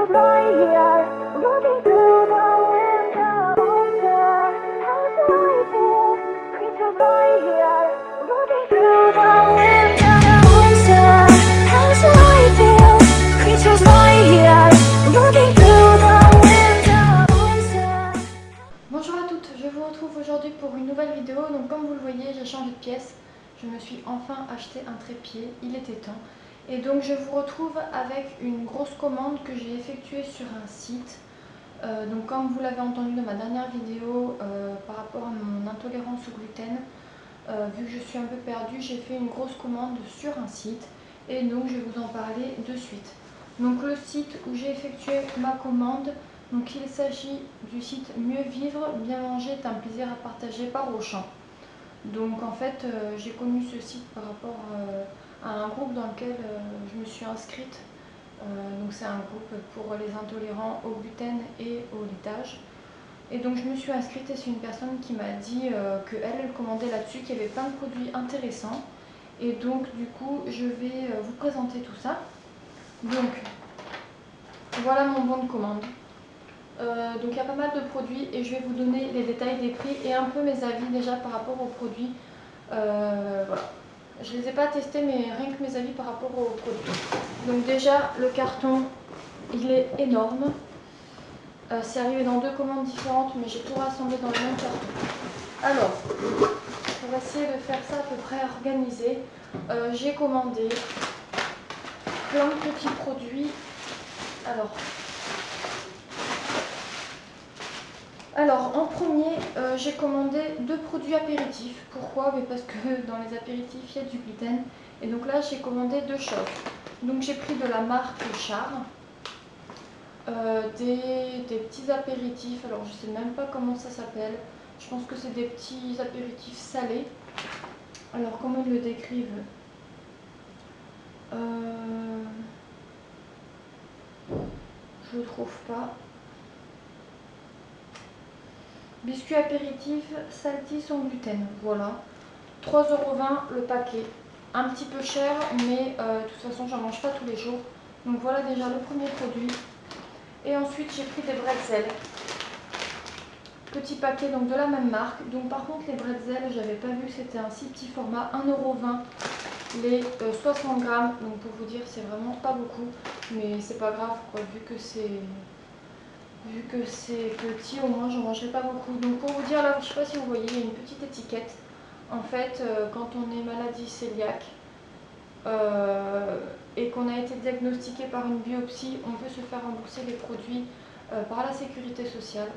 Creatures lie here, looking through the window. Monster, how do I feel? Creatures lie here, looking through the window. Monster, how do I feel? Creatures lie here, looking through the window. Monster. Bonjour à toutes, je vous retrouve aujourd'hui pour une nouvelle vidéo. Donc comme vous le voyez, j'ai changé de pièce. Je me suis enfin acheté un trépied, il était temps. Et donc je vous retrouve avec une grosse commande que j'ai effectuée sur un site. Donc comme vous l'avez entendu dans ma dernière vidéo par rapport à mon intolérance au gluten, vu que je suis un peu perdue, j'ai fait une grosse commande sur un site. Et donc je vais vous en parler de suite. Donc le site où j'ai effectué ma commande, donc il s'agit du site Mieux Vivre, Bien Manger est un plaisir à partager par Auchan. Donc en fait j'ai connu ce site par rapport à un groupe dans lequel je me suis inscrite. Donc c'est un groupe pour les intolérants au gluten et au laitage. Et donc je me suis inscrite et c'est une personne qui m'a dit qu'elle commandait là-dessus, qu'il y avait plein de produits intéressants. Et donc du coup je vais vous présenter tout ça. Donc voilà mon bon de commande. Donc il y a pas mal de produits et je vais vous donner les détails des prix et un peu mes avis déjà par rapport aux produits. Voilà. Je ne les ai pas testés mais rien que mes avis par rapport aux produits. Donc déjà le carton il est énorme. C'est arrivé dans deux commandes différentes mais j'ai tout rassemblé dans le même carton. Alors, on va essayer de faire ça à peu près organisé. J'ai commandé plein de petits produits. Alors, en premier, j'ai commandé deux produits apéritifs. Pourquoi? Parce que dans les apéritifs, il y a du gluten. Et donc là, j'ai commandé deux choses. Donc j'ai pris de la marque Char, des petits apéritifs. Alors, je ne sais même pas comment ça s'appelle. Je pense que c'est des petits apéritifs salés. Alors, comment ils le décrivent? Je ne trouve pas. Biscuits apéritifs salty sans gluten, voilà. 3,20 € le paquet. Un petit peu cher, mais de toute façon, j'en mange pas tous les jours. Donc voilà déjà le premier produit. Et ensuite, j'ai pris des bretzels. Petit paquet donc de la même marque. Donc par contre, les bretzels, j'avais pas vu que c'était un si petit format. 1,20 € les 60 grammes. Donc pour vous dire, c'est vraiment pas beaucoup. Mais c'est pas grave, quoi, vu que c'est petit, au moins j'en mangerai pas beaucoup. Donc pour vous dire là, je sais pas si vous voyez, il y a une petite étiquette. En fait, quand on est maladie cœliaque et qu'on a été diagnostiqué par une biopsie, on peut se faire rembourser les produits par la sécurité sociale.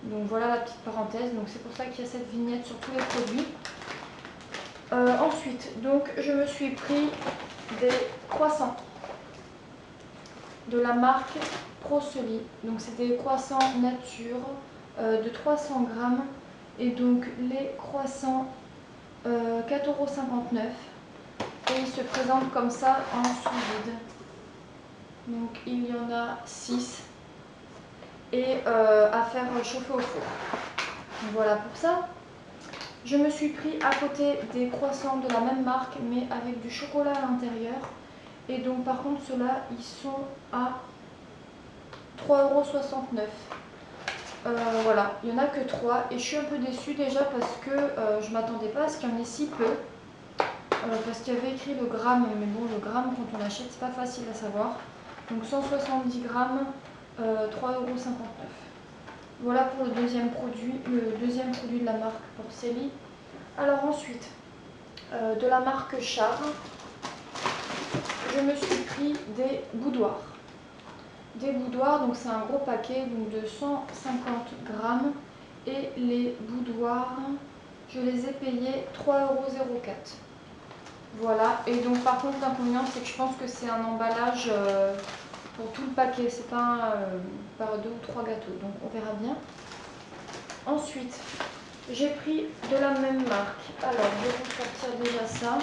Donc voilà la petite parenthèse. Donc c'est pour ça qu'il y a cette vignette sur tous les produits. Ensuite, donc je me suis pris des croissants de la marque Proceli. Donc c'est des croissants nature de 300 grammes. Et donc les croissants 4,59 € et ils se présentent comme ça en sous-vide. Donc il y en a 6 et à faire chauffer au four. Donc voilà pour ça. Je me suis pris à côté des croissants de la même marque mais avec du chocolat à l'intérieur. Et donc par contre ceux-là ils sont à 3,69 €. Voilà, il n'y en a que 3 et je suis un peu déçue déjà parce que je ne m'attendais pas à ce qu'il y en ait si peu. Parce qu'il y avait écrit le gramme, mais bon, le gramme quand on achète, c'est pas facile à savoir. Donc 170 grammes, 3,59 €. Voilà pour le deuxième produit de la marque Porcelli. Alors ensuite, de la marque Char, je me suis pris des boudoirs. Des boudoirs, donc c'est un gros paquet donc de 150 grammes. Et les boudoirs, je les ai payés 3,04 €. Voilà, et donc par contre l'inconvénient c'est que je pense que c'est un emballage pour tout le paquet, c'est pas par 2 ou 3 gâteaux, donc on verra bien. Ensuite, j'ai pris de la même marque, alors je vais vous sortir déjà ça,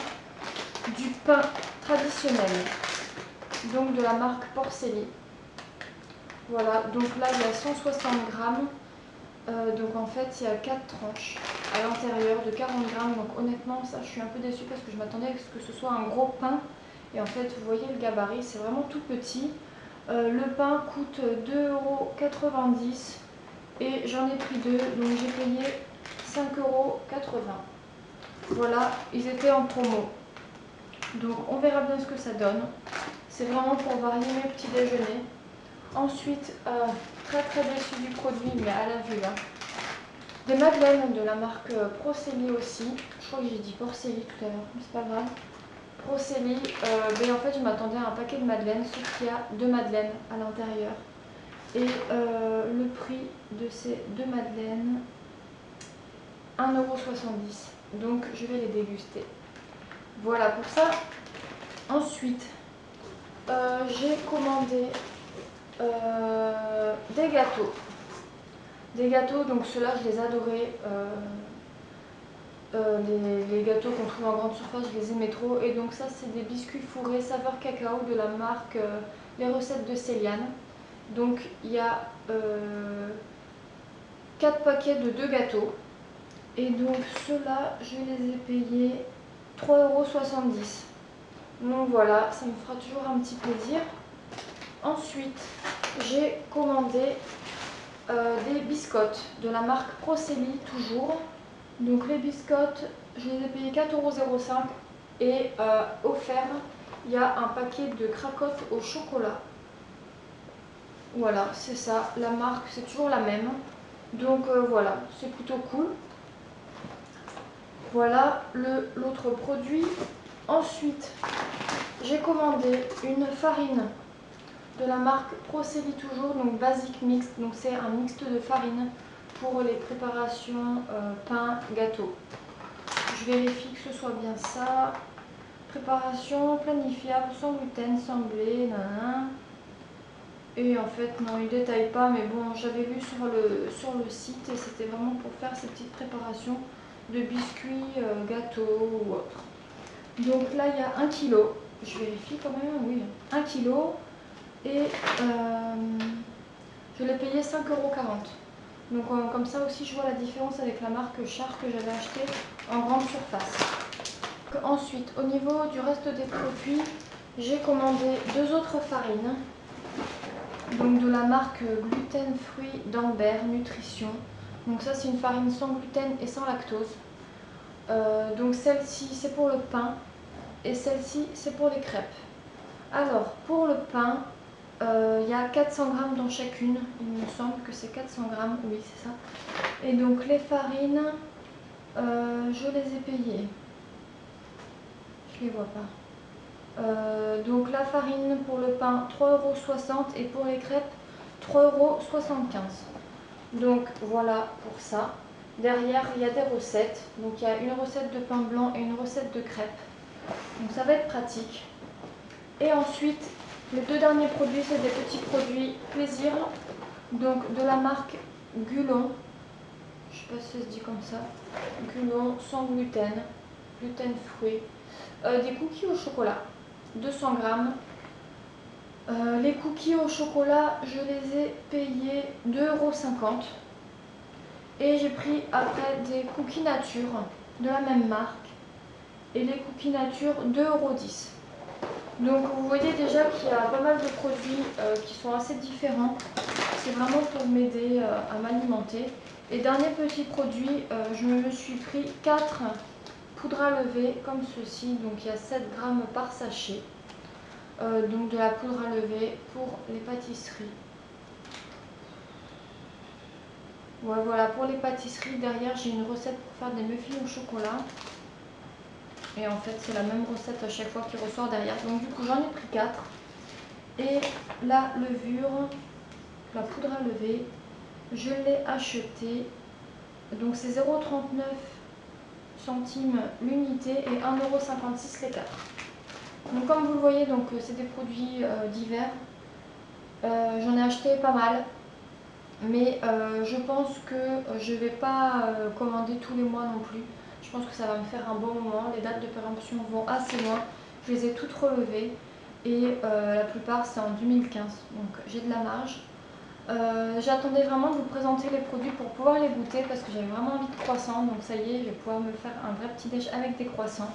du pain traditionnel, donc de la marque Porcelli. Voilà, donc là il y a 160 grammes. Donc en fait il y a 4 tranches à l'intérieur de 40 grammes. Donc honnêtement ça je suis un peu déçue parce que je m'attendais à ce que ce soit un gros pain. Et en fait vous voyez le gabarit, c'est vraiment tout petit. Le pain coûte 2,90 € et j'en ai pris deux, donc j'ai payé 5,80 €. Voilà, ils étaient en promo. Donc on verra bien ce que ça donne. C'est vraiment pour varier mes petits déjeuners. Ensuite, très très déçue du produit, mais à la vue là. Des madeleines de la marque Proceli aussi. Je crois que j'ai dit Porcelli tout à l'heure, mais c'est pas grave. Proceli, mais en fait je m'attendais à un paquet de madeleines, sauf qu'il y a 2 madeleines à l'intérieur. Et le prix de ces 2 madeleines, 1,70 €. Donc je vais les déguster. Voilà pour ça. Ensuite, j'ai commandé des gâteaux. Des gâteaux, donc ceux-là je les adorais. Les gâteaux qu'on trouve en grande surface, je les aimais trop. Et donc ça, c'est des biscuits fourrés saveur cacao de la marque Les Recettes de Céliane. Donc il y a 4 paquets de 2 gâteaux. Et donc ceux-là, je les ai payés 3,70 €. Donc voilà, ça me fera toujours un petit plaisir. Ensuite, j'ai commandé des biscottes de la marque Proceli toujours. Donc les biscottes, je les ai payés 4,05 € et offert, il y a un paquet de cracottes au chocolat. Voilà, c'est ça, la marque c'est toujours la même. Donc voilà, c'est plutôt cool. Voilà l'autre produit. Ensuite, j'ai commandé une farine de la marque Proceli toujours, donc Basic Mix. Donc c'est un mixte de farine pour les préparations pain, gâteau. Je vérifie que ce soit bien ça. Préparation planifiable, sans gluten, sans blé, nanana. Et en fait, non, il ne détaille pas, mais bon, j'avais vu sur le site et c'était vraiment pour faire ces petites préparations de biscuits, gâteaux ou autre. Donc là, il y a 1 kg. Je vérifie quand même, oui, 1 kg. Et je l'ai payé 5,40 €. Donc comme ça aussi, je vois la différence avec la marque Char que j'avais acheté en grande surface. Ensuite, au niveau du reste des produits, j'ai commandé 2 autres farines. Donc de la marque Gluten Free d'Ambert Nutrition. Donc ça, c'est une farine sans gluten et sans lactose. Donc celle-ci, c'est pour le pain et celle-ci, c'est pour les crêpes. Alors, pour le pain, il y a 400 g dans chacune. Il me semble que c'est 400 g, oui, c'est ça. Et donc les farines, je les ai payées. Je les vois pas. Donc la farine pour le pain 3,60 € et pour les crêpes 3,75 €. Donc voilà pour ça. Derrière il y a des recettes. Donc il y a une recette de pain blanc et une recette de crêpes. Donc ça va être pratique. Et ensuite les 2 derniers produits, c'est des petits produits plaisir. Donc de la marque Gulon. Je sais pas si ça se dit comme ça. Gulon sans gluten, gluten free. Des cookies au chocolat, 200 g. Les cookies au chocolat, je les ai payés 2,50 €. Et j'ai pris après des cookies nature de la même marque. Et les cookies nature 2,10 €. Donc vous voyez déjà qu'il y a pas mal de produits qui sont assez différents. C'est vraiment pour m'aider à m'alimenter. Et dernier petit produit, je me suis pris 4 poudres à lever comme ceci. Donc il y a 7 g par sachet. Donc de la poudre à lever pour les pâtisseries. Ouais, voilà, pour les pâtisseries, derrière j'ai une recette pour faire des muffins au chocolat. Et en fait c'est la même recette à chaque fois qui ressort derrière. Donc du coup j'en ai pris 4. Et la levure, la poudre à lever, je l'ai achetée. Donc c'est 0,39 centimes l'unité et 1,56 € les 4. Donc comme vous le voyez, c'est des produits divers. J'en ai acheté pas mal. Mais je pense que je ne vais pas commander tous les mois non plus. Je pense que ça va me faire un bon moment. Les dates de péremption vont assez loin. Je les ai toutes relevées. Et la plupart c'est en 2015. Donc j'ai de la marge. J'attendais vraiment de vous présenter les produits pour pouvoir les goûter parce que j'avais vraiment envie de croissants. Donc ça y est, je vais pouvoir me faire un vrai petit déj avec des croissants.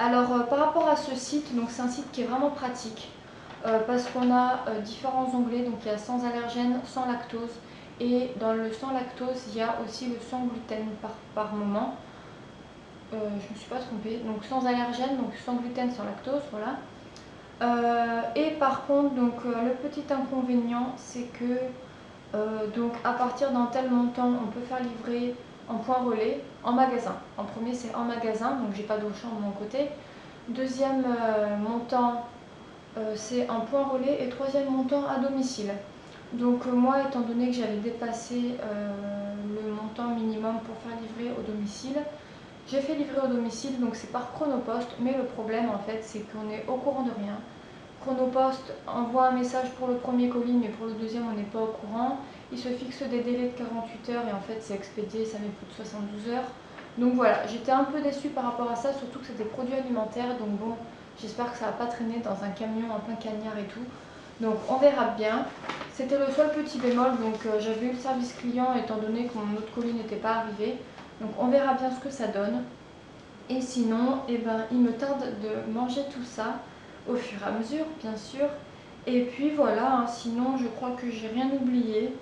Alors par rapport à ce site, donc c'est un site qui est vraiment pratique. parce qu'on a différents onglets. Donc il y a sans allergène, sans lactose, et dans le sans lactose il y a aussi le sans gluten par moment. Je me suis pas trompée, donc sans allergène, donc sans gluten, sans lactose, voilà. Et par contre, donc le petit inconvénient, c'est que donc à partir d'un tel montant, on peut faire livrer en point relais, en magasin. En premier, c'est en magasin, donc j'ai pas d'Auchan de mon côté. Deuxième montant, c'est en point relais, et troisième montant à domicile. Donc moi, étant donné que j'avais dépassé le montant minimum pour faire livrer au domicile, j'ai fait livrer au domicile, donc c'est par Chronopost, mais le problème en fait, c'est qu'on est au courant de rien. Chronopost envoie un message pour le premier colis, mais pour le deuxième, on n'est pas au courant. Il se fixe des délais de 48 heures et en fait, c'est expédié, ça met plus de 72 heures. Donc voilà, j'étais un peu déçue par rapport à ça, surtout que c'est des produits alimentaires, donc bon, j'espère que ça va pas traîner dans un camion en plein cagnard et tout. Donc on verra bien. C'était le seul petit bémol, donc j'avais eu le service client étant donné que mon autre colis n'était pas arrivé. Donc on verra bien ce que ça donne. Et sinon, eh ben, il me tarde de manger tout ça au fur et à mesure, bien sûr. Et puis voilà, hein, sinon je crois que j'ai rien oublié.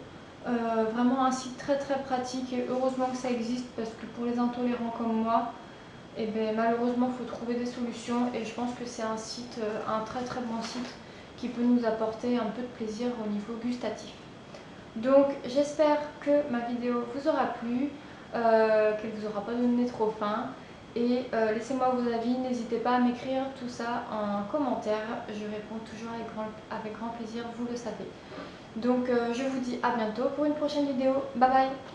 Vraiment un site très très pratique, et heureusement que ça existe, parce que pour les intolérants comme moi, eh ben, malheureusement il faut trouver des solutions, et je pense que c'est un site, un très très bon site qui peut nous apporter un peu de plaisir au niveau gustatif. Donc j'espère que ma vidéo vous aura plu, qu'elle vous aura pas donné trop faim. Et laissez-moi vos avis, n'hésitez pas à m'écrire tout ça en commentaire. Je réponds toujours avec grand plaisir, vous le savez. Donc je vous dis à bientôt pour une prochaine vidéo. Bye bye!